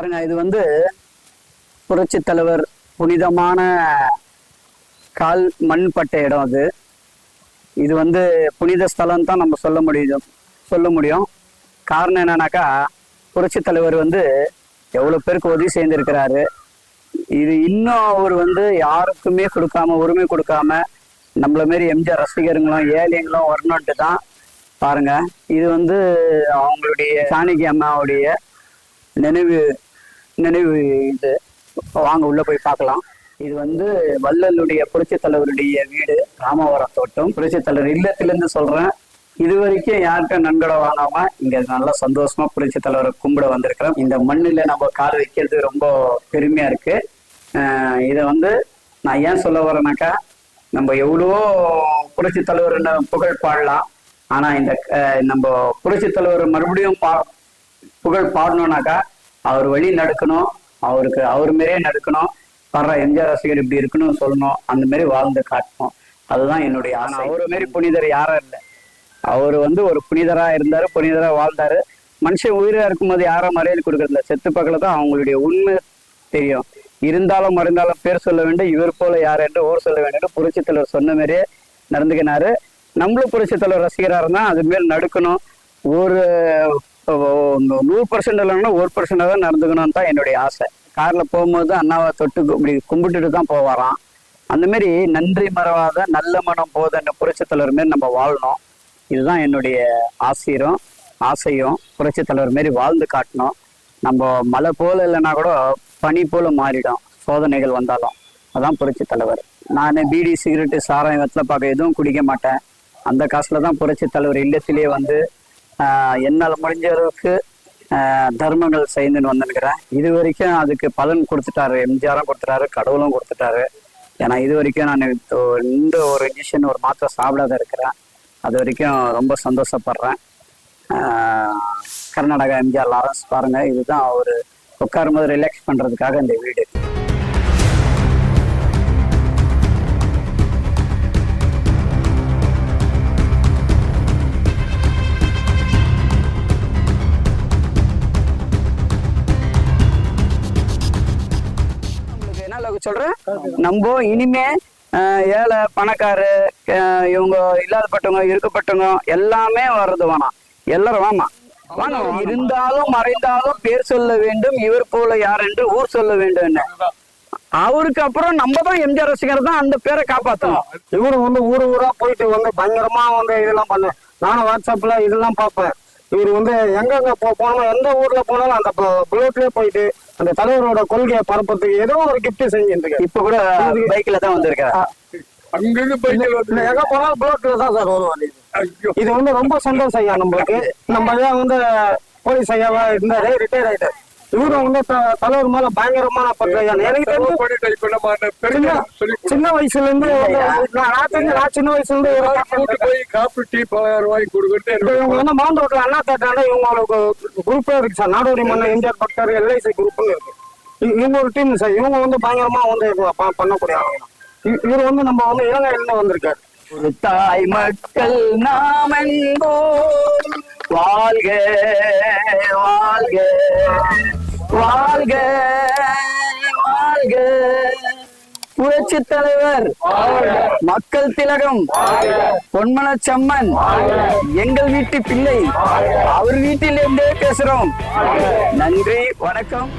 பாருங்க, இது வந்து புரட்சி தலைவர் புனிதமான கால் மண் பட்ட இடம். இது வந்து புனித ஸ்தலம் தான் நம்ம சொல்ல முடியும். காரணம் என்னன்னாக்கா, புரட்சி தலைவர் வந்து எவ்வளோ பேருக்கு உதவி செய்திருக்கிறாரு. இது இன்னும் அவர் வந்து யாருக்குமே உரிமை கொடுக்காம நம்மள மாரி எம்ஜிஆர் ரசிகர்களும் ஏழைங்களும் வரணுன்ட்டு தான். பாருங்க, இது வந்து அவங்களுடைய சாணகி அம்மாவுடைய நினைவு இது. வாங்க உள்ள போய் பார்க்கலாம். இது வந்து வள்ளலுடைய புரட்சி தலைவருடைய வீடு, ராமவரம் தோட்டம். புரட்சி தலைவர் இல்லத்திலிருந்து சொல்றேன். இது வரைக்கும் யாருக்கும் நன்கொடை வாங்காம இங்க நல்லா சந்தோஷமா புரட்சி தலைவரை கும்பிட வந்திருக்கிறோம். இந்த மண்ணில நம்ம கால் வைக்கிறது ரொம்ப பெருமையா இருக்கு. இதை வந்து நான் ஏன் சொல்ல வரேனாக்கா, நம்ம எவ்வளவோ புரட்சி தலைவர் புகழ் பாடலாம். ஆனா இந்த நம்ம புரட்சி தலைவர் மறுபடியும் புகழ் பாடணும்னாக்கா அவர் வழி நடக்கணும், அவர் மாரியே நடக்கணும். வர்ற எம்ஜிஆர் ரசிகர் இப்படி இருக்கணும்னு சொல்லணும், அந்த மாதிரி வாழ்ந்து காட்டணும். அதுதான் என்னுடைய ஆசை. அவரு மாரி புனிதர் யாரும் இல்லை. அவரு வந்து ஒரு புனிதரா இருந்தாரு, புனிதரா வாழ்ந்தாரு. மனுஷன் உயிரா இருக்கும்போது யாரும் மரியாதை கொடுக்கறதில்ல. செத்து பக்கத்துல தான் அவங்களுடைய உண்மை தெரியும். இருந்தாலும் மறைந்தாலும் பேர் சொல்ல வேண்டும், இவர் போல யார் என்று ஊர் சொல்ல வேண்டும். புரட்சி தலைவர் சொன்ன மாதிரியே நடந்துக்கினாரு. நம்மளும் புரட்சி தலைவர் ரசிகரா இருந்தா அது மாரி நடக்கணும். ஒரு 100% இல்லைன்னா 1% தான் நடந்துக்கணும்னு தான் என்னுடைய ஆசை. கார்ல போகும்போது அண்ணாவை தொட்டு இப்படி கும்பிட்டுட்டு தான் போவாராம். அந்த மாதிரி நன்றி மறவாத நல்ல மனம் போதன்ற புரட்சி தலைவர் மாரி நம்ம வாழணும். இதுதான் என்னுடைய ஆசையும். புரட்சி தலைவர் மாரி வாழ்ந்து காட்டணும். நம்ம மழை போல இல்லைன்னா கூட பனி போல மாறிடும் சோதனைகள் வந்தாலும். அதான் புரட்சி தலைவர். நான் பீடி சிகரெட்டு சாராயம் வெத்தலை பார்க்க எதுவும் குடிக்க மாட்டேன். அந்த காசுல தான் புரட்சி தலைவர் இல்லத்திலேயே வந்து என்னால் முடிஞ்ச அளவுக்கு தர்மங்கள் செய்துன்னு வந்துருக்கிறேன். இது வரைக்கும் அதுக்கு பலன் கொடுத்துட்டாரு. எம்ஜிஆரும் கொடுத்துட்டாரு, கடவுளும் கொடுத்துட்டாரு. ஏன்னா இது வரைக்கும் நான் இந்த ஒரு இன்ஜெக்ஷன் ஒரு மாத்திரை சாப்பிடாத இருக்கிறேன். அது வரைக்கும் ரொம்ப சந்தோஷப்படுறேன். கர்நாடகா எம்ஜிஆர் லாரன்ஸ் பாருங்க, இதுதான் அவர் உட்காரும்போது ரிலாக்ஸ் பண்றதுக்காக இந்த வீடு. சொல்றேன், நம்ம இனிமே ஏழை பணக்காரு இவங்க இல்லாதப்பட்டவங்க இருக்கப்பட்டவங்க எல்லாமே வர்றது வேணாம். எல்லாரும் வேணாம். இருந்தாலும் மறைந்தாலும் பேர் சொல்ல வேண்டும், இவர் போல யார் என்று ஊர் சொல்ல வேண்டும். அவருக்கு அப்புறம் நம்ம தான் எம்ஜிஆர் ரசிகர் தான் அந்த பேரை காப்பாற்றணும். இவரு வந்து ஊரா போயிட்டு வந்து பயங்கரமா வந்து இதெல்லாம் பண்ண. நானும் வாட்ஸ்அப்ல இதெல்லாம் பார்ப்பேன். இவர் வந்து எங்கெங்க போனோம், எந்த ஊர்ல போனாலும் அந்த புல்லட்லயே போயிட்டு அந்த தலைவரோட கொள்கையை பரப்புறதுக்கு ஏதோ ஒரு கிஃப்ட் செஞ்சுட்டு. இப்ப கூட பைக்ல தான் வந்திருக்கேன். எங்க போனாலும் புல்லட்ல தான் சார் வருவாங்க. இது வந்து ரொம்ப சந்தோஷம் ஐயா நம்மளுக்கு. நம்ம ஐயா வந்து போலீஸ் ஐயாவா இருந்தாரு, ரிட்டையர் ஆயிட்டாரு. இவரும் வந்து தலைவர் மேல பயங்கரமான பற்று. எனக்கு சின்ன வயசுல இருந்து நான் சின்ன வயசுல இருந்து இவங்க வந்து மாந்தோட்டில் அண்ணா தேட்டாண்ட இவங்களுக்கு குரூப்பே இருக்கு சார். நாடோடி மன்னர் எம்ஜிஆர் பக்தர் எல்ஐசி குரூப்னு இருக்கு. இவங்க ஒரு டீம் சார். இவங்க வந்து பயங்கரமா வந்து பண்ணக்கூடிய ஆளுங்க. இவர் வந்து நம்ம வந்து இலங்கையில வந்திருக்காரு. ஒரு தாய் மக்கள் நாமெங்கோ வாழ்க வாழ்க வாழ்க வாழ்க புரட்சி தலைவர் மக்கள் திலகம் பொன்மனச்சம்மன் எங்கள் வீட்டு பிள்ளை. அவர் வீட்டில் இருந்தே பேசுறோம். நன்றி, வணக்கம்.